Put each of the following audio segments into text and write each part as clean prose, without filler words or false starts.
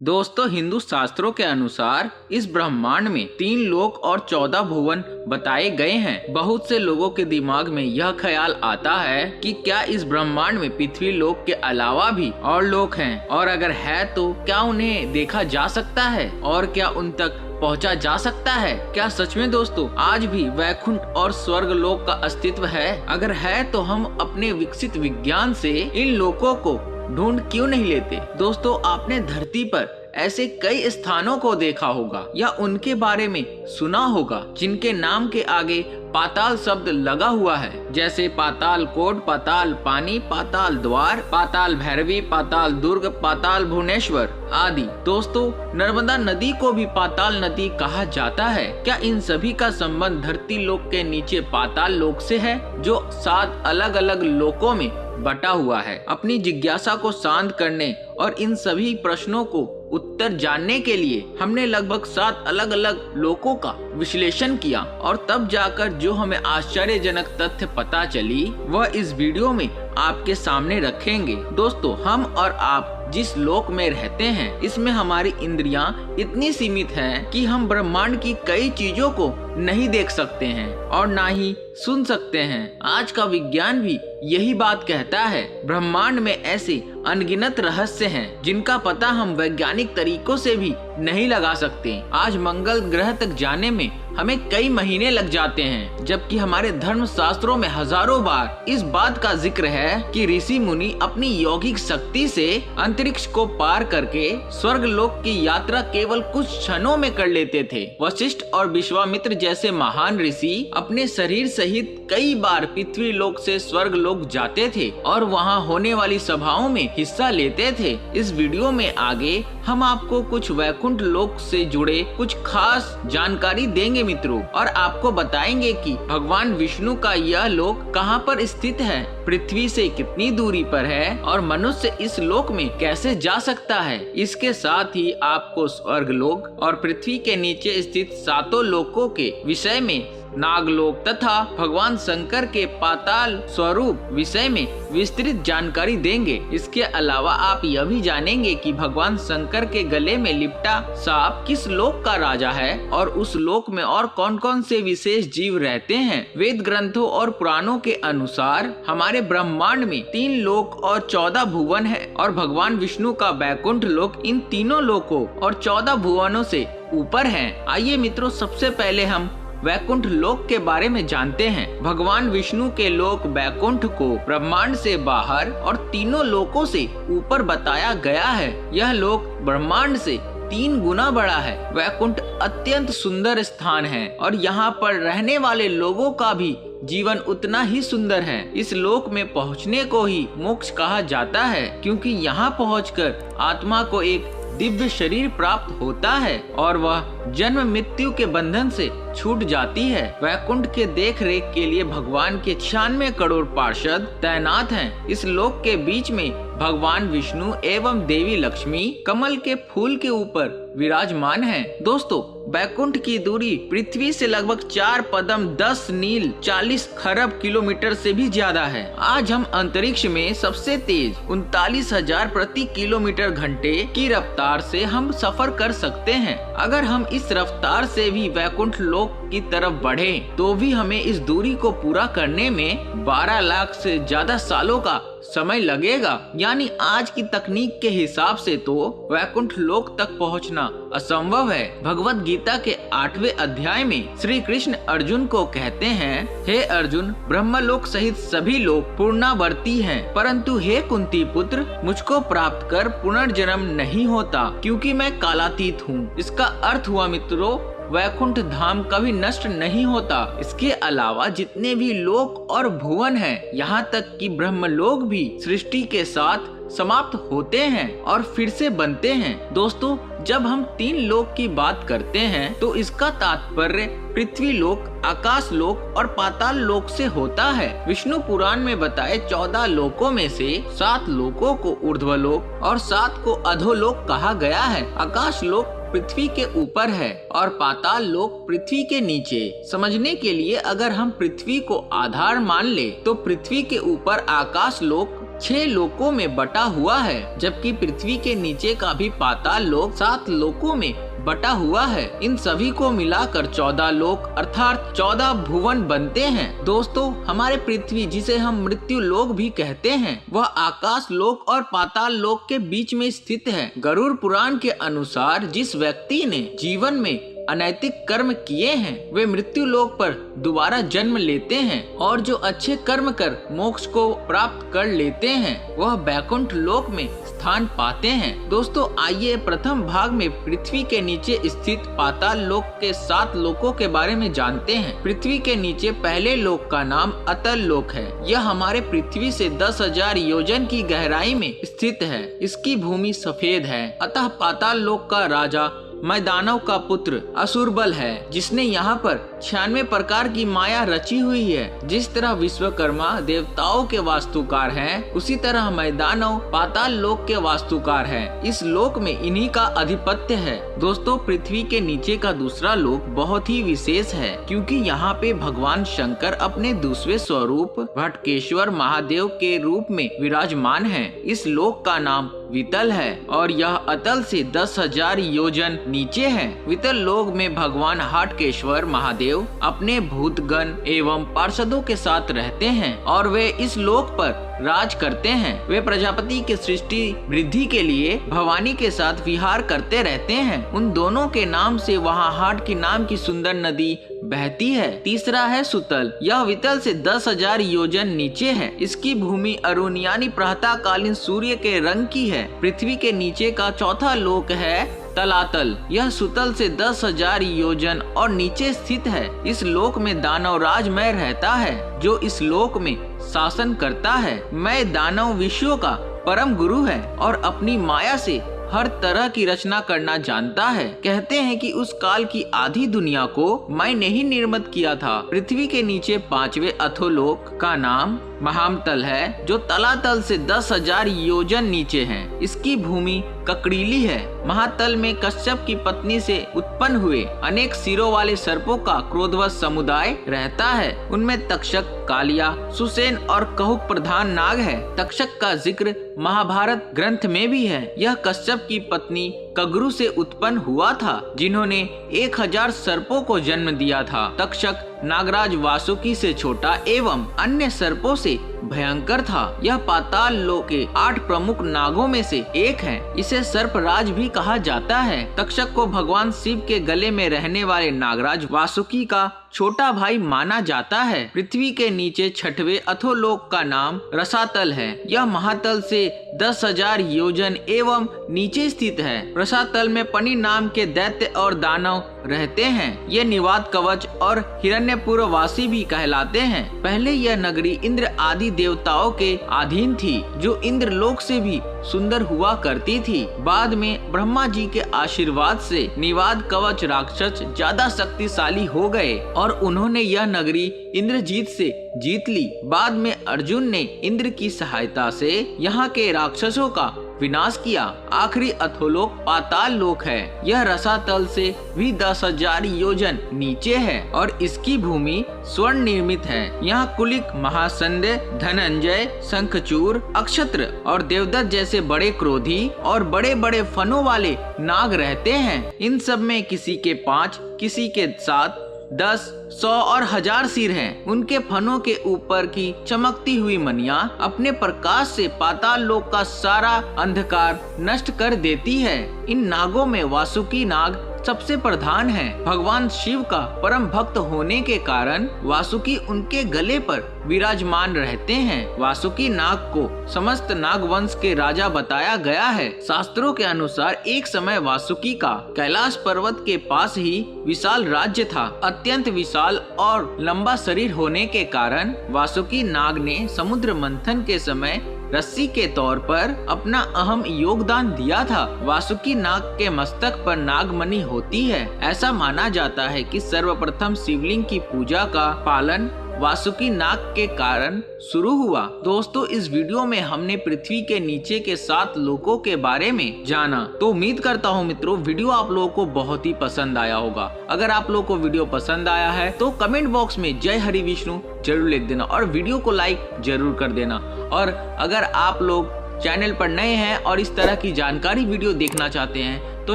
दोस्तों, हिंदू शास्त्रों के अनुसार इस ब्रह्मांड में 3 लोक और 14 भुवन बताए गए हैं। बहुत से लोगों के दिमाग में यह ख्याल आता है कि क्या इस ब्रह्मांड में पृथ्वी लोक के अलावा भी और लोक हैं, और अगर है तो क्या उन्हें देखा जा सकता है और क्या उन तक पहुंचा जा सकता है। क्या सच में दोस्तों आज भी वैकुंठ और स्वर्ग लोक का अस्तित्व है? अगर है तो हम अपने विकसित विज्ञान से इन लोकों को ढूंढ क्यों नहीं लेते। दोस्तों, आपने धरती पर ऐसे कई स्थानों को देखा होगा या उनके बारे में सुना होगा जिनके नाम के आगे पाताल शब्द लगा हुआ है, जैसे पाताल कोट, पाताल पानी, पाताल द्वार, पाताल भैरवी, पाताल दुर्ग, पाताल भुवनेश्वर आदि। दोस्तों, नर्मदा नदी को भी पाताल नदी कहा जाता है। क्या इन सभी का संबंध धरती लोक के नीचे पाताल लोक से है, जो 7 अलग अलग लोकों में बटा हुआ है? अपनी जिज्ञासा को शांत करने और इन सभी प्रश्नों को उत्तर जानने के लिए हमने लगभग 7 अलग अलग लोकों का विश्लेषण किया, और तब जाकर जो हमें आश्चर्यजनक तथ्य पता चली वह इस वीडियो में आपके सामने रखेंगे। दोस्तों, हम और आप जिस लोक में रहते हैं इसमें हमारी इंद्रियां इतनी सीमित हैं कि हम ब्रह्मांड की कई चीजों को नहीं देख सकते हैं और ना ही सुन सकते हैं। आज का विज्ञान भी यही बात कहता है। ब्रह्मांड में ऐसे अनगिनत रहस्य हैं जिनका पता हम वैज्ञानिक तरीकों से भी नहीं लगा सकते। आज मंगल ग्रह तक जाने में हमें कई महीने लग जाते हैं, जबकि हमारे धर्म शास्त्रों में हजारों बार इस बात का जिक्र है कि ऋषि मुनि अपनी यौगिक शक्ति से अंतरिक्ष को पार करके स्वर्ग लोक की यात्रा केवल कुछ क्षणों में कर लेते थे। वशिष्ठ और विश्वामित्र जैसे महान ऋषि अपने शरीर सहित कई बार पृथ्वी लोक से स्वर्ग लोक जाते थे और वहां होने वाली सभाओं में हिस्सा लेते थे। इस वीडियो में आगे हम आपको कुछ वैकुंठ लोक से जुड़े कुछ खास जानकारी देंगे मित्रों, और आपको बताएंगे कि भगवान विष्णु का यह लोक कहां पर स्थित है, पृथ्वी से कितनी दूरी पर है और मनुष्य इस लोक में कैसे जा सकता है। इसके साथ ही आपको स्वर्ग लोक और पृथ्वी के नीचे स्थित 7 लोकों के विषय में, नागलोक तथा भगवान शंकर के पाताल स्वरूप विषय में विस्तृत जानकारी देंगे। इसके अलावा आप यह भी जानेंगे कि भगवान शंकर के गले में लिपटा सांप किस लोक का राजा है और उस लोक में और कौन कौन से विशेष जीव रहते हैं। वेद ग्रंथों और पुराणों के अनुसार हमारे ब्रह्मांड में 3 लोक और 14 भुवन है, और भगवान विष्णु का वैकुंठ लोक इन तीनों लोकों और 14 भुवनों से ऊपर है। आइए मित्रों, सबसे पहले हम वैकुंठ लोक के बारे में जानते हैं। भगवान विष्णु के लोक वैकुंठ को ब्रह्मांड से बाहर और तीनों लोकों से ऊपर बताया गया है। यह लोक ब्रह्मांड से 3 गुना बड़ा है। वैकुंठ अत्यंत सुंदर स्थान है और यहाँ पर रहने वाले लोगों का भी जीवन उतना ही सुंदर है। इस लोक में पहुँचने को ही मोक्ष कहा जाता है, क्योंकि यहाँ पहुँचकर आत्मा को एक दिव्य शरीर प्राप्त होता है और वह जन्म मृत्यु के बंधन से छूट जाती है। वैकुंठ के देख रेख के लिए भगवान के 96 करोड़ पार्षद तैनात हैं। इस लोक के बीच में भगवान विष्णु एवं देवी लक्ष्मी कमल के फूल के ऊपर विराजमान हैं। दोस्तों, वैकुंठ की दूरी पृथ्वी से लगभग 4 पदम 10 नील 40 खरब किलोमीटर से भी ज्यादा है। आज हम अंतरिक्ष में सबसे तेज 39,000 प्रति किलोमीटर घंटे की रफ्तार से हम सफर कर सकते हैं। अगर हम इस रफ्तार से भी वैकुंठ लोक की तरफ बढ़े तो भी हमें इस दूरी को पूरा करने में 12 लाख से ज्यादा सालों का समय लगेगा। यानी आज की तकनीक के हिसाब से तो वैकुंठ लोक तक पहुंचना असंभव है। भगवत गीता के 8वें अध्याय में श्री कृष्ण अर्जुन को कहते हैं, हे अर्जुन, ब्रह्मलोक सहित सभी लोग पूर्णावर्ती हैं, परंतु हे कुंती पुत्र, मुझको प्राप्त कर पुनर्जन्म नहीं होता, क्योंकि मैं कालातीत हूँ। इसका अर्थ हुआ मित्रों, वैकुंठ धाम कभी नष्ट नहीं होता। इसके अलावा जितने भी लोक और भुवन हैं, यहाँ तक कि ब्रह्मलोक भी सृष्टि के साथ समाप्त होते हैं और फिर से बनते हैं। दोस्तों, जब हम 3 लोक की बात करते हैं तो इसका तात्पर्य पृथ्वी लोक, आकाश लोक और पाताल लोक से होता है। विष्णु पुराण में बताए 14 लोकों में से 7 लोकों को ऊर्ध्वलोक और 7 को अधोलोक कहा गया है। आकाश लोक पृथ्वी के ऊपर है और पाताल लोक पृथ्वी के नीचे। समझने के लिए अगर हम पृथ्वी को आधार मान ले तो पृथ्वी के ऊपर आकाश लोक 6 लोकों में बटा हुआ है, जबकि पृथ्वी के नीचे का भी पाताल लोक 7 लोकों में बटा हुआ है। इन सभी को मिलाकर 14 लोक अर्थात 14 भुवन बनते हैं। दोस्तों, हमारे पृथ्वी, जिसे हम मृत्यु लोक भी कहते हैं, वह आकाश लोक और पाताल लोक के बीच में स्थित है। गरुड़ पुराण के अनुसार जिस व्यक्ति ने जीवन में अनैतिक कर्म किए हैं वे मृत्यु लोक पर दोबारा जन्म लेते हैं, और जो अच्छे कर्म कर मोक्ष को प्राप्त कर लेते हैं वह बैकुंठ लोक में स्थान पाते हैं। दोस्तों, आइए प्रथम भाग में पृथ्वी के नीचे स्थित पाताल लोक के 7 लोकों के बारे में जानते हैं। पृथ्वी के नीचे पहले लोक का नाम अतल लोक है। यह हमारे पृथ्वी से 10,000 योजन की गहराई में स्थित है। इसकी भूमि सफेद है। अतः पाताल लोक का राजा मैदानव का पुत्र असुरबल है, जिसने यहाँ पर 96 प्रकार की माया रची हुई है। जिस तरह विश्वकर्मा देवताओं के वास्तुकार हैं, उसी तरह मैदानव पाताल लोक के वास्तुकार हैं। इस लोक में इन्हीं का अधिपत्य है। दोस्तों, पृथ्वी के नीचे का दूसरा लोक बहुत ही विशेष है, क्योंकि यहाँ पे भगवान शंकर अपने दूसरे स्वरूप भटकेश्वर महादेव के रूप में विराजमान है। इस लोक का नाम वितल है और यह अतल से 10,000 योजन नीचे है। वितल लोक में भगवान हाटकेश्वर महादेव अपने भूतगण एवं पार्षदों के साथ रहते हैं और वे इस लोक पर राज करते हैं। वे प्रजापति के सृष्टि वृद्धि के लिए भवानी के साथ विहार करते रहते हैं। उन दोनों के नाम से वहाँ हाट की नाम की सुंदर नदी बहती है। तीसरा है सुतल। यह वितल से 10,000 योजन नीचे है। इसकी भूमि अरुण यानी प्रातःकालीन सूर्य के रंग की है। पृथ्वी के नीचे का चौथा लोक है तलातल। यह सुतल से 10,000 योजन और नीचे स्थित है। इस लोक में दानव राजमय रहता है, जो इस लोक में शासन करता है। मैं दानव विश्व का परम गुरु है और अपनी माया से हर तरह की रचना करना जानता है। कहते हैं कि उस काल की आधी दुनिया को मैंने ही निर्मित किया था। पृथ्वी के नीचे 5वें अधोलोक का नाम महामतल है, जो तलातल से 10,000 योजन नीचे है। इसकी भूमि ककड़ीली है। महातल में कश्यप की पत्नी से उत्पन्न हुए अनेक सिरों वाले सर्पों का क्रोधवश समुदाय रहता है। उनमें तक्षक, कालिया, सुसेन और कहुक प्रधान नाग है। तक्षक का जिक्र महाभारत ग्रंथ में भी है। यह कश्यप की पत्नी कगरु से उत्पन्न हुआ था, जिन्होंने 1000 सर्पों को जन्म दिया था। तक्षक नागराज वासुकी से छोटा एवं अन्य सर्पों से भयंकर था। यह पाताल लोक के 8 प्रमुख नागों में से एक है। इसे सर्पराज भी कहा जाता है। तक्षक को भगवान शिव के गले में रहने वाले नागराज वासुकी का छोटा भाई माना जाता है। पृथ्वी के नीचे 6वें अधोलोक का नाम रसातल है। यह महातल से 10,000 योजन एवं नीचे स्थित है। रसातल में पनि नाम के दैत्य और दानव रहते हैं। ये निवात कवच और हिरण्यपुर वासी भी कहलाते हैं। पहले यह नगरी इंद्र आदि देवताओं के अधीन थी, जो इंद्र लोक से भी सुंदर हुआ करती थी। बाद में ब्रह्मा जी के आशीर्वाद से निवात कवच राक्षस ज्यादा शक्तिशाली हो गए और उन्होंने यह नगरी इंद्रजीत से जीत ली। बाद में अर्जुन ने इंद्र की सहायता से यहाँ के राक्षसों का विनाश किया। आखिरी अधोलोक पाताल लोक है। यह रसातल से भी 10,000 योजन नीचे है और इसकी भूमि स्वर्ण निर्मित है। यहाँ कुलिक, महासंदेह, धनंजय, शंखचूर, अक्षत्र और देवदत्त जैसे बड़े क्रोधी और बड़े बड़े फनों वाले नाग रहते हैं। इन सब में किसी के 5, किसी के 7, 10, 100 और 1000 सिर हैं। उनके फनों के ऊपर की चमकती हुई मनियां अपने प्रकाश से पाताल लोक का सारा अंधकार नष्ट कर देती है। इन नागों में वासुकी नाग सबसे प्रधान है। भगवान शिव का परम भक्त होने के कारण वासुकी उनके गले पर विराजमान रहते हैं। वासुकी नाग को समस्त नाग वंश के राजा बताया गया है। शास्त्रों के अनुसार एक समय वासुकी का कैलाश पर्वत के पास ही विशाल राज्य था। अत्यंत विशाल और लंबा शरीर होने के कारण वासुकी नाग ने समुद्र मंथन के समय रस्सी के तौर पर अपना अहम योगदान दिया था। वासुकी नाग के मस्तक पर नागमणि होती है। ऐसा माना जाता है कि सर्वप्रथम शिवलिंग की पूजा का पालन वासुकी नाग के कारण शुरू हुआ। दोस्तों, इस वीडियो में हमने पृथ्वी के नीचे के 7 लोकों के बारे में जाना। तो उम्मीद करता हूँ मित्रों वीडियो आप लोगों को बहुत ही पसंद आया होगा। अगर आप लोगों को वीडियो पसंद आया है तो कमेंट बॉक्स में जय हरि विष्णु जरूर लिख देना और वीडियो को लाइक जरूर कर देना। और अगर आप लोग चैनल पर नए हैं और इस तरह की जानकारी वीडियो देखना चाहते हैं तो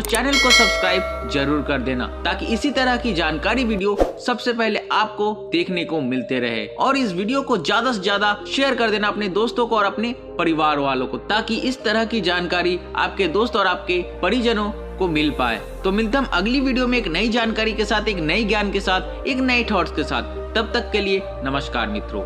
चैनल को सब्सक्राइब जरूर कर देना, ताकि इसी तरह की जानकारी वीडियो सबसे पहले आपको देखने को मिलते रहे। और इस वीडियो को ज्यादा से ज्यादा शेयर कर देना अपने दोस्तों को और अपने परिवार वालों को, ताकि इस तरह की जानकारी आपके दोस्त और आपके परिजनों को मिल पाए। तो मिलते हम अगली वीडियो में एक नई जानकारी के साथ, एक नई ज्ञान के साथ, एक नए थॉट्स के साथ। तब तक के लिए नमस्कार मित्रों।